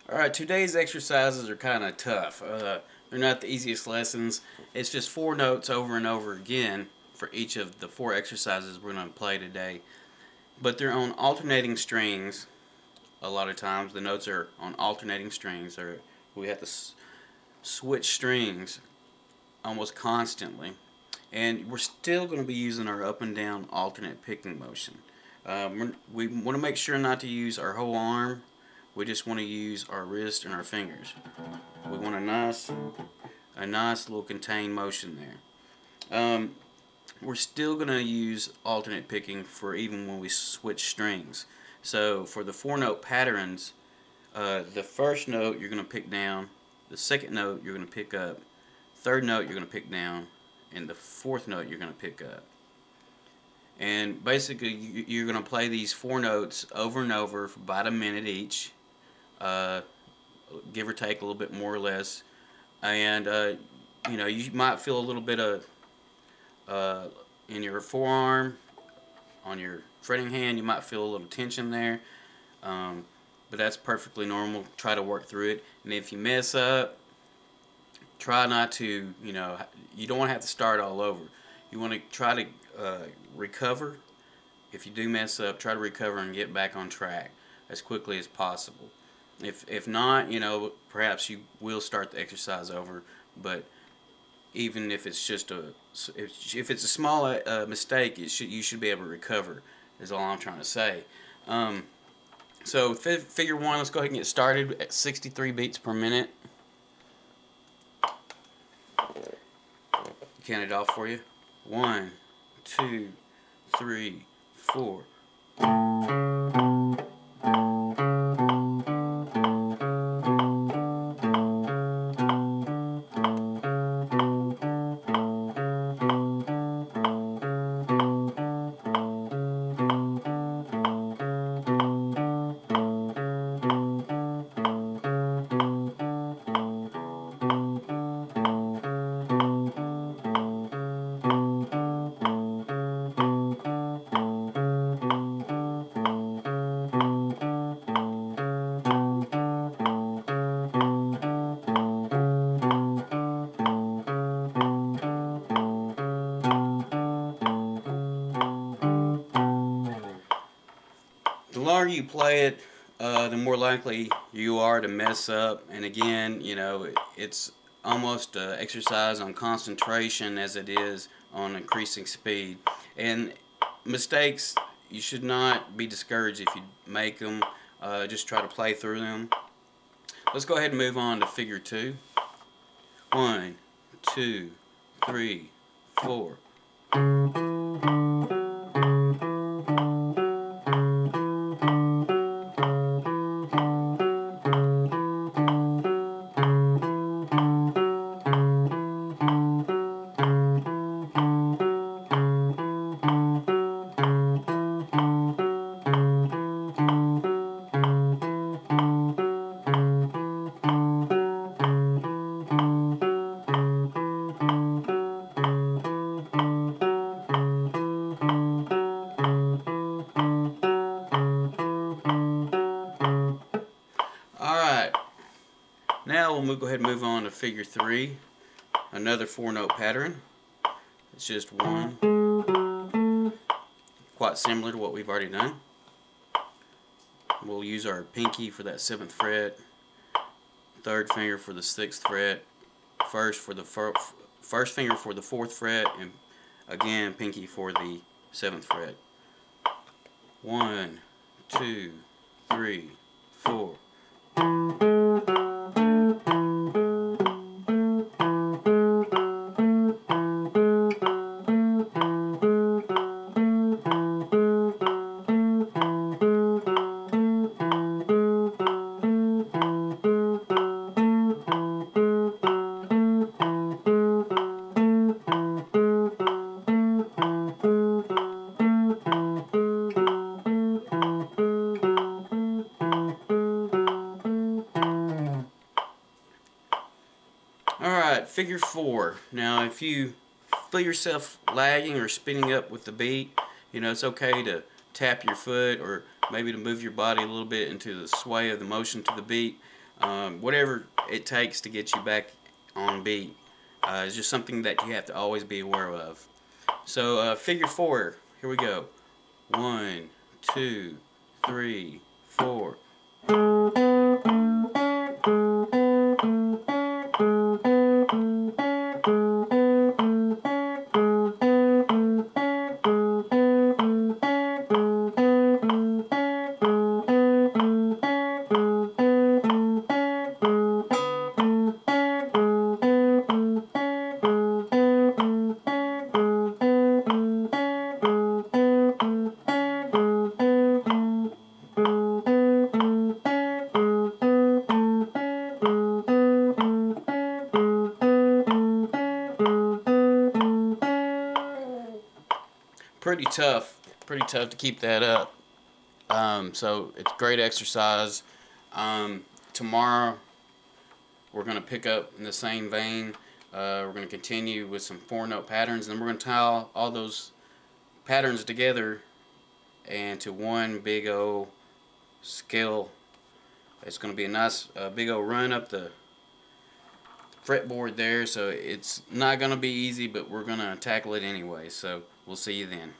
Alright, today's exercises are kind of tough. They're not the easiest lessons. It's just 4 notes over and over again for each of the 4 exercises we're going to play today. But they're on alternating strings a lot of times. The notes are on alternating strings, or we have to switch strings almost constantly. And we're still going to be using our up and down alternate picking motion. We want to make sure not to use our whole arm. We just want to use our wrist and our fingers. We want a nice little contained motion there. We're still going to use alternate picking for even when we switch strings. So for the 4-note patterns, the first note you're going to pick down, the second note you're going to pick up, third note you're going to pick down, and the fourth note you're going to pick up. And basically you're going to play these 4 notes over and over for about a minute each, give or take a little bit more or less. And you know, you might feel a little bit of in your forearm, on your fretting hand, you might feel a little tension there, but that's perfectly normal. Try to work through it, and if you mess up, try not to, you don't want to have to start all over. You want to try to recover. If you do mess up, try to recover and get back on track as quickly as possible. If not, perhaps you will start the exercise over, but even if it's just if it's a small mistake, you should be able to recover, is all I'm trying to say. So figure 1, let's go ahead and get started at 63 beats per minute. Count it off for you. 1, 2, 3, 4. The longer you play it, the more likely you are to mess up. And again, it's almost an exercise on concentration as it is on increasing speed. And mistakes, you should not be discouraged if you make them. Just try to play through them. Let's go ahead and move on to figure 2. 1, 2, 3, 4. Now we'll go ahead and move on to figure 3, another 4-note pattern. It's just 1, quite similar to what we've already done. We'll use our pinky for that 7th fret, third finger for the 6th fret, first finger for the 4th fret, and again pinky for the 7th fret. 1, 2, 3, 4. Alright, figure 4. Now if you feel yourself lagging or spinning up with the beat, it's okay to tap your foot or maybe to move your body a little bit into the sway of the motion to the beat. whatever it takes to get you back on beat. It's just something that you have to always be aware of. So figure 4, here we go. 1, 2, 3, 4. Pretty tough to keep that up. So it's great exercise. Tomorrow we're going to pick up in the same vein. We're going to continue with some 4-note patterns, and then we're going to tie all those patterns together and to one big old scale. It's going to be a nice big old run up the fretboard there, so it's not going to be easy, but we're going to tackle it anyway. So we'll see you then.